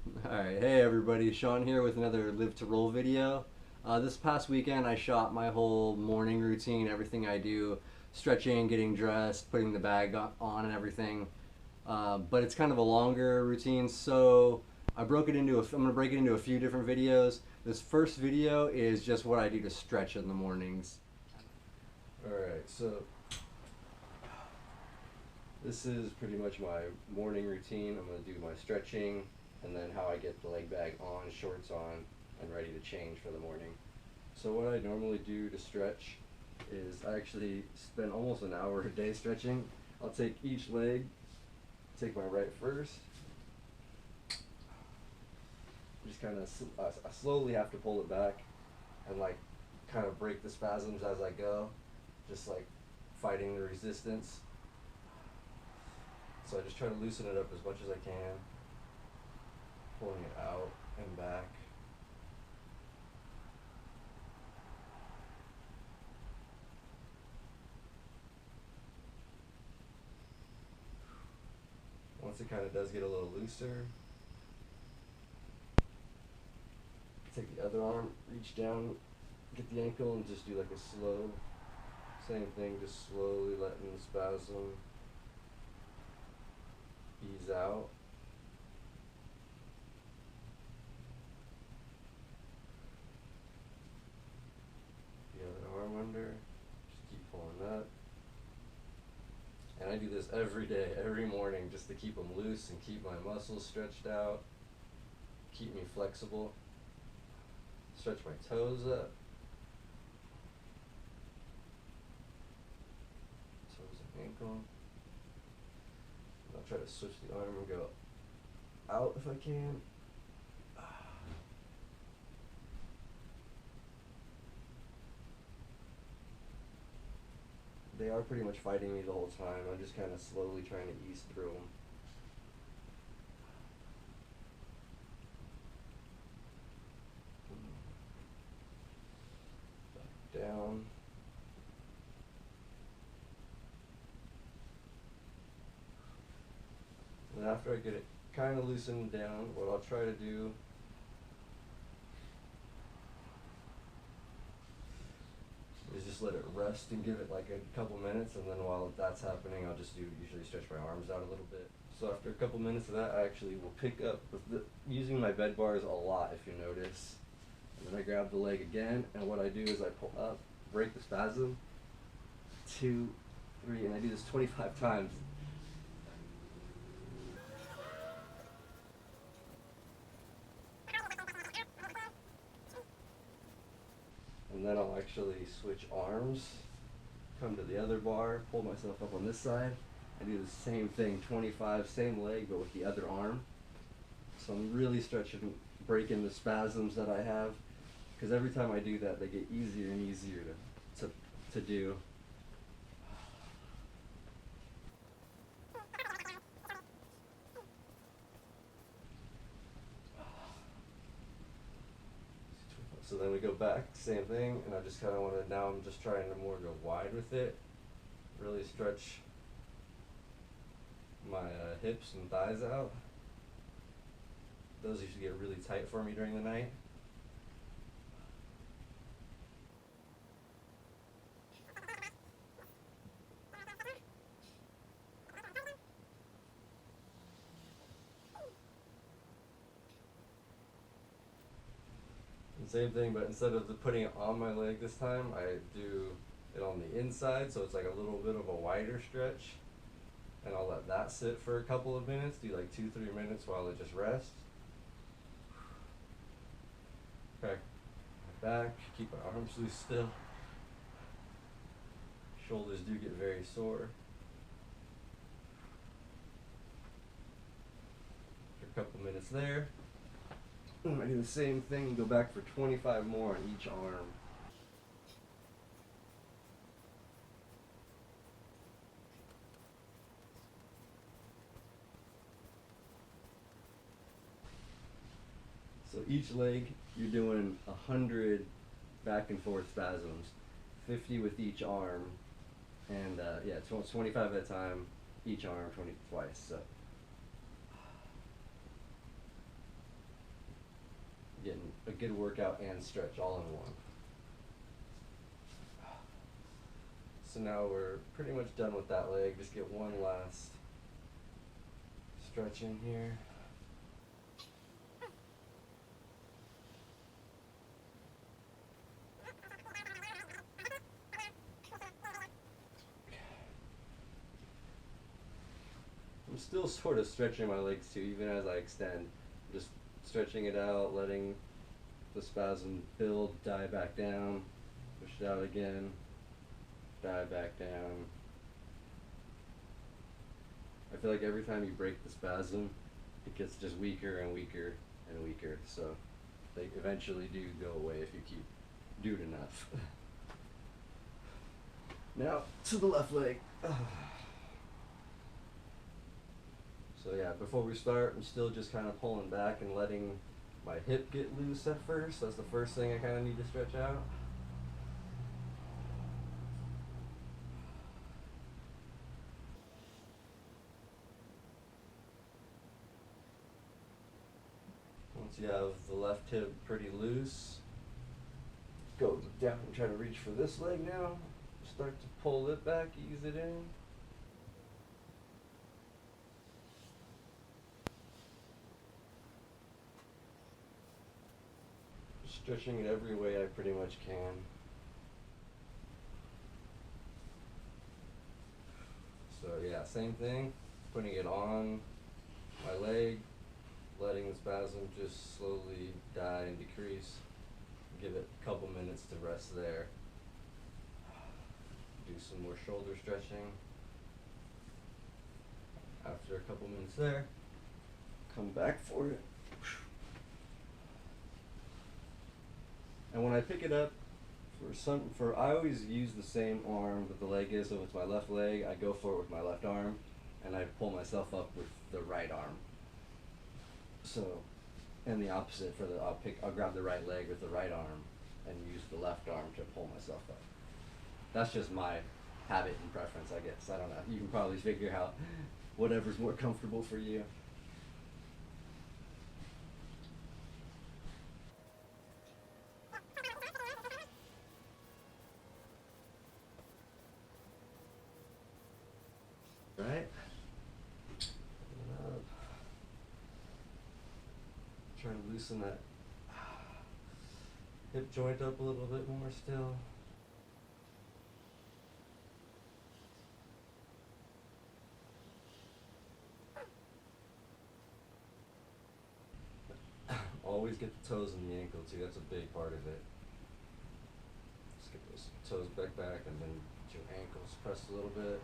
Alright, hey everybody, Sean here with another Live to Roll video. This past weekend I shot my whole morning routine, everything I do, stretching, getting dressed, putting the bag on and everything. But it's kind of a longer routine, so I'm gonna break it into a few different videos. This first video is just what I do to stretch in the mornings. Alright, so this is pretty much my morning routine. I'm going to do my stretching and then how I get the leg bag on, shorts on, and ready to change for the morning. So what I normally do to stretch is I actually spend almost an hour a day stretching. I'll take each leg, take my right first, just kind of I slowly have to pull it back and like kind of break the spasms as I go, just like fighting the resistance. So I just try to loosen it up as much as I can, pulling it out and back. Once it kind of does get a little looser, take the other arm, reach down, get the ankle, and just do like a slow, same thing, just slowly letting the spasm ease out. The other arm under, just keep pulling up. And I do this every day, every morning, just to keep them loose and keep my muscles stretched out, keep me flexible. Stretch my toes up, toes and ankle. And I'll try to switch the arm and go out if I can. They are pretty much fighting me the whole time. I'm just kind of slowly trying to ease through them. Back down. And after I get it kind of loosened down, what I'll try to do is just let it rest and give it like a couple minutes, and then while that's happening, I'll just usually stretch my arms out a little bit. So after a couple minutes of that, I actually will pick up using my bed bars a lot, if you notice. And then I grab the leg again, and what I do is I pull up, break the spasm, 2, 3, and I do this 25 times. And then I'll actually switch arms, come to the other bar, pull myself up on this side, and do the same thing, 25, same leg, but with the other arm. So I'm really stretching, breaking the spasms that I have, because every time I do that, they get easier and easier to do. So then we go back, same thing, and I just kind of want to, now I'm just trying to more go wide with it, really stretch my hips and thighs out. Those used to get really tight for me during the night. And same thing, but instead of putting it on my leg this time, I do it on the inside, so it's like a little bit of a wider stretch. And I'll let that sit for a couple of minutes, do like 2-3 minutes while it just rests. Crack my back, keep my arms loose still. Shoulders do get very sore. After a couple minutes there, I do the same thing, go back for 25 more on each arm. So each leg, you're doing 100 back and forth spasms, 50 with each arm, and yeah, 25 at a time, each arm, 20 twice. So a good workout and stretch all in one. So now we're pretty much done with that leg. Just get one last stretch in here. I'm still sort of stretching my legs too, even as I extend. Just stretching it out, letting the spasm build, die back down, push it out again, die back down. I feel like every time you break the spasm, it gets just weaker and weaker and weaker. So they eventually do go away if you keep doing enough. Now to the left leg. So yeah, before we start, I'm still just kind of pulling back and letting my hip get loose at first. That's the first thing I kind of need to stretch out. Once you have the left hip pretty loose, go down and try to reach for this leg now. Start to pull it back, ease it in. Stretching it every way I pretty much can. So yeah, same thing, putting it on my leg, letting the spasm just slowly die and decrease. Give it a couple minutes to rest there. Do some more shoulder stretching. After a couple minutes there, come back for it. And when I pick it up, I always use the same arm that the leg is. So if it's my left leg, I go for it with my left arm, and I pull myself up with the right arm. So, and the opposite for I'll grab the right leg with the right arm, and use the left arm to pull myself up. That's just my habit and preference, I guess. I don't know. You can probably figure out whatever's more comfortable for you. Right? Trying to loosen that hip joint up a little bit more still. Always get the toes and the ankle too. That's a big part of it. Just get those toes back, and then get your ankles pressed a little bit.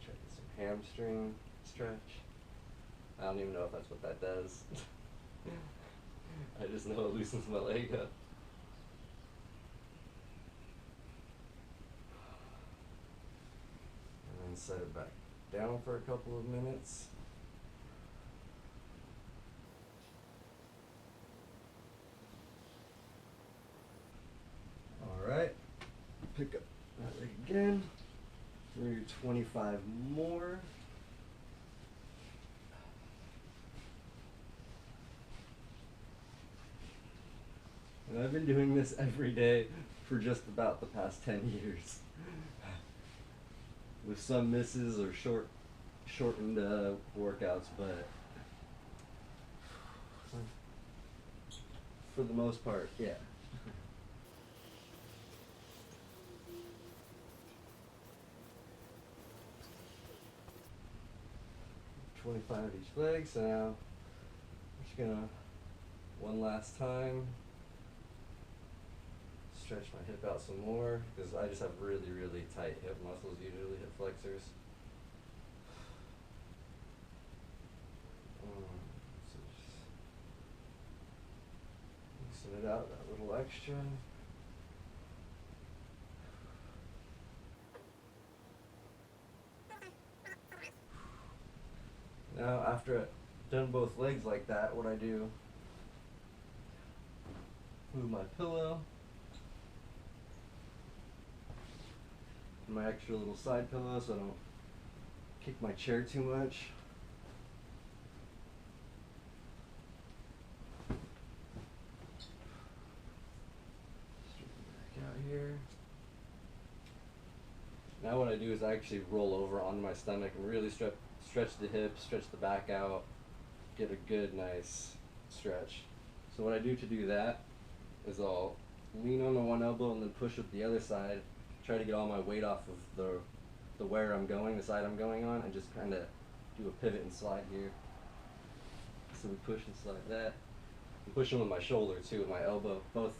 Try to get some hamstring stretch. I don't even know if that's what that does. I just know it loosens my leg up. And set it back down for a couple of minutes. Alright, pick up that leg again. Do 25 more. And I've been doing this every day for just about the past 10 years. With some misses or shortened workouts, but for the most part, yeah. 25 each leg, so now I'm just gonna, one last time, stretch my hip out some more, because I just have really, really tight hip muscles, usually hip flexors. So just loosen it out that little extra. Now, after I've done both legs like that, what I do, move my pillow, my extra little side pillow so I don't kick my chair too much. Straighten back out here. Now what I do is I actually roll over onto my stomach and really stretch the hips, stretch the back out, get a good, nice stretch. So what I do to do that is I'll lean on the one elbow and then push with the other side, try to get all my weight off of the where I'm going, the side I'm going on, and just kind of do a pivot and slide here. So we push and slide that. I'm pushing with my shoulder too, with my elbow, both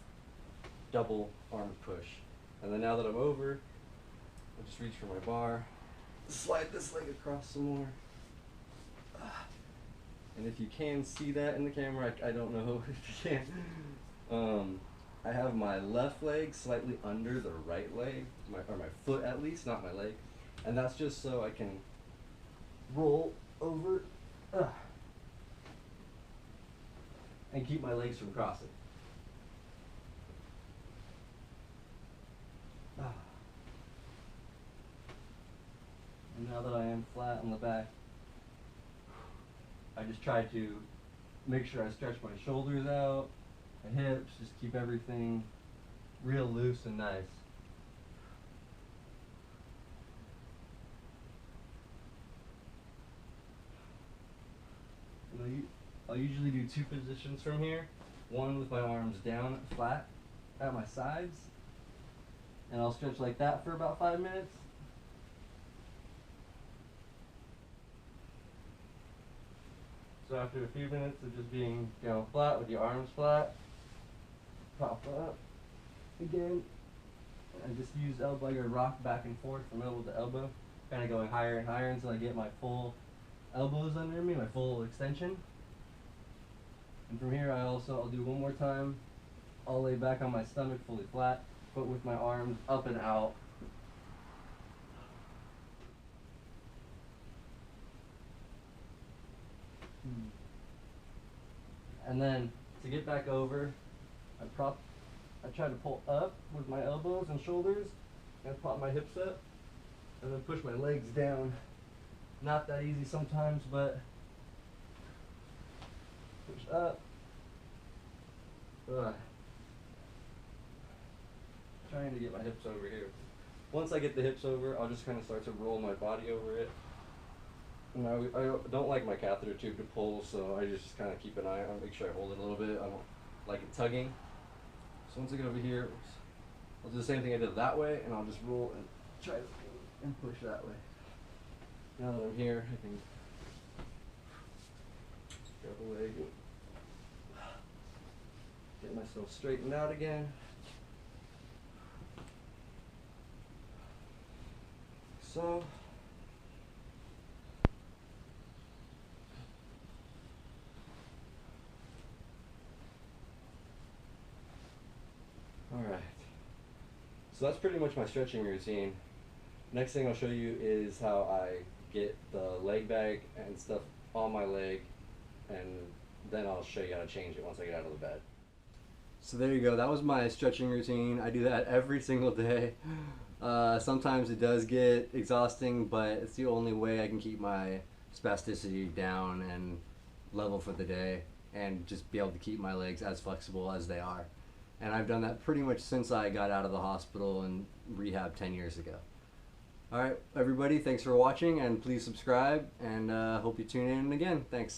double arm push. And then now that I'm over, I just reach for my bar, slide this leg across some more. And if you can see that in the camera, I don't know if you can. I have my left leg slightly under the right leg, or my foot at least, not my leg. And that's just so I can roll over and keep my legs from crossing. And now that I am flat on the back, I just try to make sure I stretch my shoulders out, my hips, just keep everything real loose and nice. And I'll usually do two positions from here. One with my arms down flat at my sides, and I'll stretch like that for about 5 minutes. So after a few minutes of just being, flat with your arms flat, pop up again, and just use elbow, I rock back and forth from elbow to elbow, kind of going higher and higher until I get my full elbows under me, my full extension. And from here I'll do one more time. I'll lay back on my stomach fully flat, but with my arms up and out. And then to get back over, I try to pull up with my elbows and shoulders and pop my hips up and then push my legs down. Not that easy sometimes, but push up. Trying to get my hips over here. Once I get the hips over, I'll just kind of start to roll my body over it. And I don't like my catheter tube to pull, so I just kind of keep an eye on, make sure I hold it a little bit. I don't like it tugging. So once I get over here, I'll do the same thing I did that way, and I'll just roll and try and push that way. Now that I'm here, I can grab a leg and get myself straightened out again. So, alright, so that's pretty much my stretching routine. Next thing I'll show you is how I get the leg bag and stuff on my leg, and then I'll show you how to change it once I get out of the bed. So there you go, that was my stretching routine. I do that every single day. Sometimes it does get exhausting, but it's the only way I can keep my spasticity down and level for the day, and just be able to keep my legs as flexible as they are. And I've done that pretty much since I got out of the hospital and rehab 10 years ago. Alright, everybody, thanks for watching, and please subscribe, and hope you tune in again. Thanks.